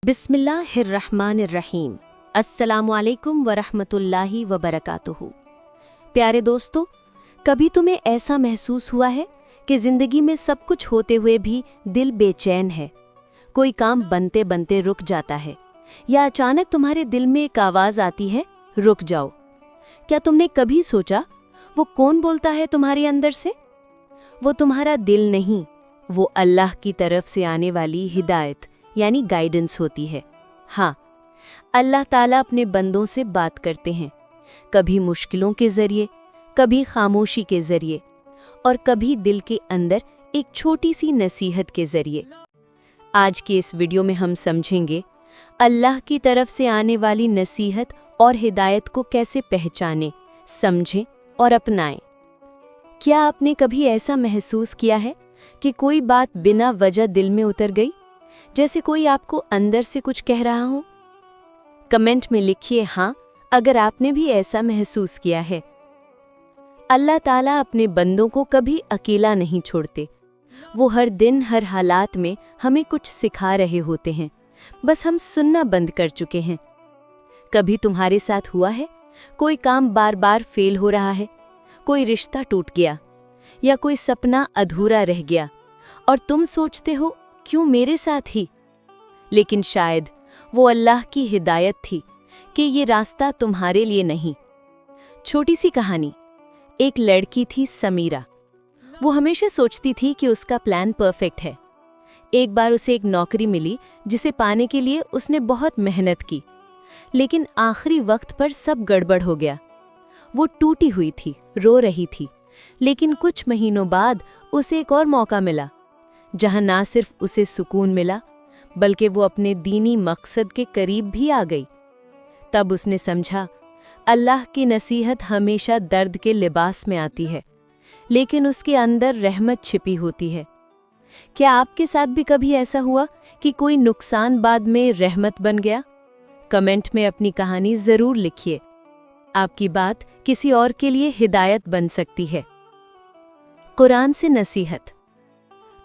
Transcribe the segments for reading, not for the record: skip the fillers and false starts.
बिस्मिल्लाहिर्रहमानिर्रहीम। अस्सलामुअलैकुम वरहमतुल्लाहि वबरकातुहू। प्यारे दोस्तों, कभी तुम्हें ऐसा महसूस हुआ है कि ज़िंदगी में सब कुछ होते हुए भी दिल बेचैन है? कोई काम बनते बनते रुक जाता है, या अचानक तुम्हारे दिल में एक आवाज़ आती है, रुक जाओ। क्या तुमने कभी सोचा वो कौन बोलता है तुम्हारे अंदर से? वो तुम्हारा दिल नहीं, वो अल्लाह की तरफ से आने वाली हिदायत यानी गाइडेंस होती है। हाँ, अल्लाह ताला अपने बंदों से बात करते हैं, कभी मुश्किलों के ज़रिए, कभी खामोशी के ज़रिए, और कभी दिल के अंदर एक छोटी सी नसीहत के ज़रिए। आज के इस वीडियो में हम समझेंगे अल्लाह की तरफ से आने वाली नसीहत और हिदायत को कैसे पहचानें, समझें और अपनाएं। क्या आपने कभी ऐसा महसूस किया है कि कोई बात बिना वजह दिल में उतर गई, जैसे कोई आपको अंदर से कुछ कह रहा हो? कमेंट में लिखिए हाँ, अगर आपने भी ऐसा महसूस किया है। अल्लाह ताला अपने बंदों को कभी अकेला नहीं छोड़ते। वो हर दिन हर हालात में हमें कुछ सिखा रहे होते हैं, बस हम सुनना बंद कर चुके हैं। कभी तुम्हारे साथ हुआ है कोई काम बार बार फेल हो रहा है, कोई रिश्ता टूट गया, या कोई सपना अधूरा रह गया, और तुम सोचते हो क्यों मेरे साथ ही? लेकिन शायद वो अल्लाह की हिदायत थी कि ये रास्ता तुम्हारे लिए नहीं। छोटी सी कहानी। एक लड़की थी समीरा। वो हमेशा सोचती थी कि उसका प्लान परफेक्ट है। एक बार उसे एक नौकरी मिली जिसे पाने के लिए उसने बहुत मेहनत की, लेकिन आखिरी वक्त पर सब गड़बड़ हो गया। वो टूटी हुई थी, रो रही थी, लेकिन कुछ महीनों बाद उसे एक और मौका मिला, जहां ना सिर्फ उसे सुकून मिला, बल्कि वो अपने दीनी मकसद के करीब भी आ गई। तब उसने समझा, अल्लाह की नसीहत हमेशा दर्द के लिबास में आती है, लेकिन उसके अंदर रहमत छिपी होती है। क्या आपके साथ भी कभी ऐसा हुआ कि कोई नुकसान बाद में रहमत बन गया? कमेंट में अपनी कहानी ज़रूर लिखिए। आपकी बात किसी और के लिए हिदायत बन सकती है। कुरान से नसीहत।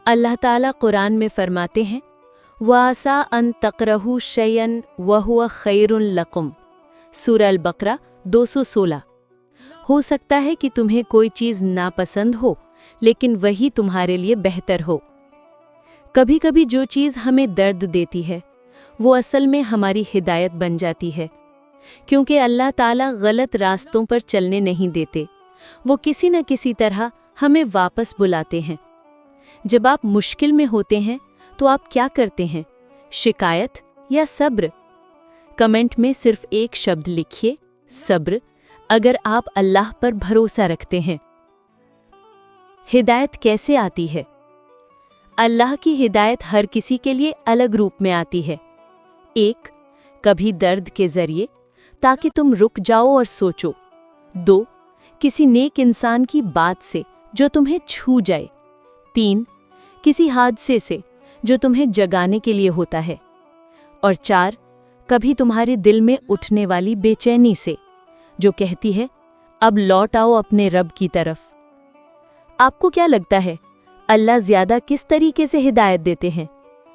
अल्लाह ताला कुरान में फरमाते हैं, वासा अन तकरहू शयन वहुवा खैरुन लकुम। सूरह अल-बकरा 216। हो सकता है कि तुम्हें कोई चीज़ नापसंद हो, लेकिन वही तुम्हारे लिए बेहतर हो। कभी कभी जो चीज़ हमें दर्द देती है वो असल में हमारी हिदायत बन जाती है, क्योंकि अल्लाह ताला गलत रास्तों पर चलने नहीं देते। वो किसी न किसी तरह हमें वापस बुलाते हैं। जब आप मुश्किल में होते हैं तो आप क्या करते हैं, शिकायत या सब्र? कमेंट में सिर्फ एक शब्द लिखिए, सब्र, अगर आप अल्लाह पर भरोसा रखते हैं। हिदायत कैसे आती है? अल्लाह की हिदायत हर किसी के लिए अलग रूप में आती है। 1. कभी दर्द के जरिए, ताकि तुम रुक जाओ और सोचो। 2. किसी नेक इंसान की बात से जो तुम्हें छू जाए। 3. किसी हादसे से जो तुम्हें जगाने के लिए होता है। और 4. कभी तुम्हारे दिल में उठने वाली बेचैनी से, जो कहती है, अब लौट आओ अपने रब की तरफ। आपको क्या लगता है, अल्लाह ज़्यादा किस तरीके से हिदायत देते हैं?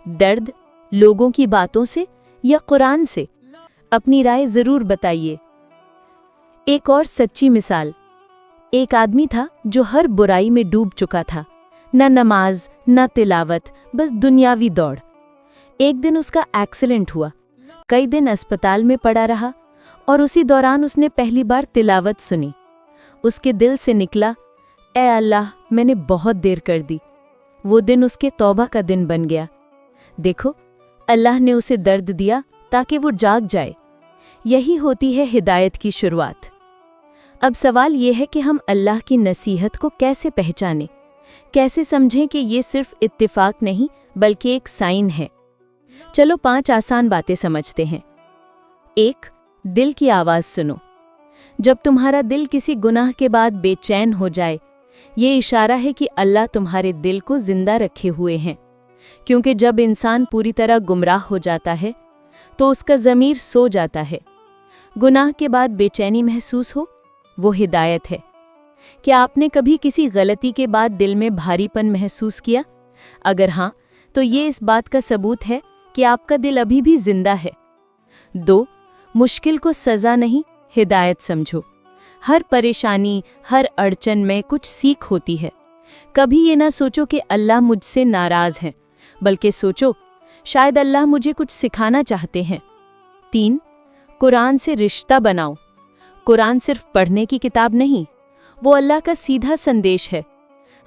दर्द, लोगों की बातों से, या कुरान से? अपनी राय ज़रूर बताइए। एक और सच्ची मिसाल। एक आदमी था जो हर बुराई में डूब चुका था, न नमाज न तिलावत, बस दुनियावी दौड़। एक दिन उसका एक्सीडेंट हुआ, कई दिन अस्पताल में पड़ा रहा, और उसी दौरान उसने पहली बार तिलावत सुनी। उसके दिल से निकला, ए अल्लाह, मैंने बहुत देर कर दी। वो दिन उसके तौबा का दिन बन गया। देखो, अल्लाह ने उसे दर्द दिया ताकि वो जाग जाए। यही होती है हिदायत की शुरुआत। अब सवाल ये है कि हम अल्लाह की नसीहत को कैसे पहचानें, कैसे समझें कि ये सिर्फ इत्तिफाक नहीं बल्कि एक साइन है। चलो 5 आसान बातें समझते हैं। 1. दिल की आवाज़ सुनो। जब तुम्हारा दिल किसी गुनाह के बाद बेचैन हो जाए, ये इशारा है कि अल्लाह तुम्हारे दिल को जिंदा रखे हुए हैं, क्योंकि जब इंसान पूरी तरह गुमराह हो जाता है तो उसका ज़मीर सो जाता है। गुनाह के बाद बेचैनी महसूस हो, वो हिदायत है। क्या आपने कभी किसी गलती के बाद दिल में भारीपन महसूस किया? अगर हाँ, तो ये इस बात का सबूत है कि आपका दिल अभी भी जिंदा है। 2. मुश्किल को सज़ा नहीं, हिदायत समझो। हर परेशानी, हर अड़चन में कुछ सीख होती है। कभी ये ना सोचो कि अल्लाह मुझसे नाराज़ हैं, बल्कि सोचो शायद अल्लाह मुझे कुछ सिखाना चाहते हैं। 3. कुरान से रिश्ता बनाओ। कुरान सिर्फ पढ़ने की किताब नहीं, वो अल्लाह का सीधा संदेश है।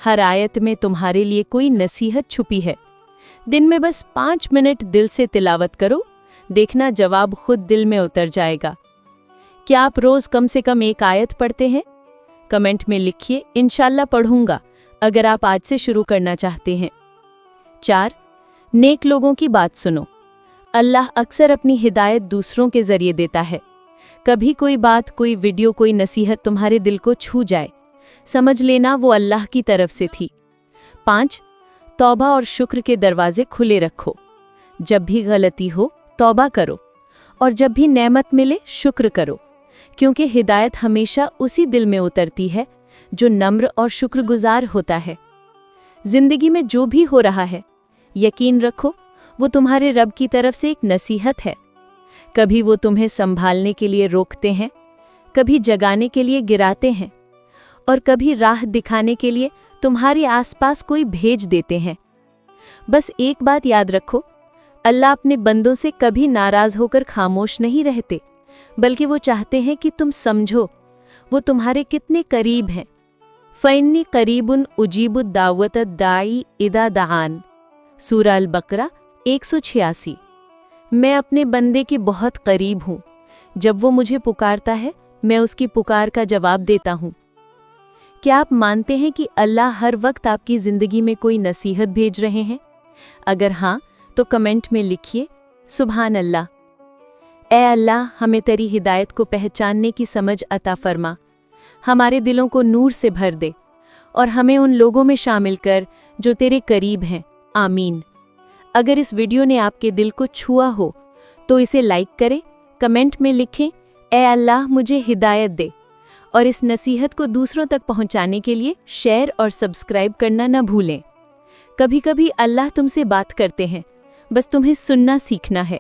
हर आयत में तुम्हारे लिए कोई नसीहत छुपी है। दिन में बस 5 मिनट दिल से तिलावत करो, देखना जवाब खुद दिल में उतर जाएगा। क्या आप रोज़ कम से कम एक आयत पढ़ते हैं? कमेंट में लिखिए, इंशाल्लाह पढ़ूंगा, अगर आप आज से शुरू करना चाहते हैं। 4. नेक लोगों की बात सुनो। अल्लाह अक्सर अपनी हिदायत दूसरों के ज़रिए देता है। कभी कोई बात, कोई वीडियो, कोई नसीहत तुम्हारे दिल को छू जाए, समझ लेना वो अल्लाह की तरफ से थी। 5. तौबा और शुक्र के दरवाजे खुले रखो। जब भी गलती हो तौबा करो, और जब भी नेमत मिले शुक्र करो, क्योंकि हिदायत हमेशा उसी दिल में उतरती है जो नम्र और शुक्रगुजार होता है। जिंदगी में जो भी हो रहा है, यकीन रखो वो तुम्हारे रब की तरफ से एक नसीहत है। कभी वो तुम्हें संभालने के लिए रोकते हैं, कभी जगाने के लिए गिराते हैं, और कभी राह दिखाने के लिए तुम्हारे आसपास कोई भेज देते हैं। बस एक बात याद रखो, अल्लाह अपने बंदों से कभी नाराज होकर खामोश नहीं रहते, बल्कि वो चाहते हैं कि तुम समझो वो तुम्हारे कितने करीब हैं। फ़इन्नी करीबुन उजीबुद दावत दाई इदा दान, सूरा अल बकरा 186। मैं अपने बंदे के बहुत करीब हूँ, जब वो मुझे पुकारता है मैं उसकी पुकार का जवाब देता हूँ। क्या आप मानते हैं कि अल्लाह हर वक्त आपकी ज़िंदगी में कोई नसीहत भेज रहे हैं? अगर हाँ, तो कमेंट में लिखिए, सुभान अल्लाह। ए अल्लाह, हमें तेरी हिदायत को पहचानने की समझ अता फरमा, हमारे दिलों को नूर से भर दे, और हमें उन लोगों में शामिल कर जो तेरे करीब हैं। आमीन। अगर इस वीडियो ने आपके दिल को छुआ हो तो इसे लाइक करें, कमेंट में लिखें, ए अल्लाह मुझे हिदायत दे, और इस नसीहत को दूसरों तक पहुंचाने के लिए शेयर और सब्सक्राइब करना न भूलें। कभी कभी अल्लाह तुमसे बात करते हैं, बस तुम्हें सुनना सीखना है।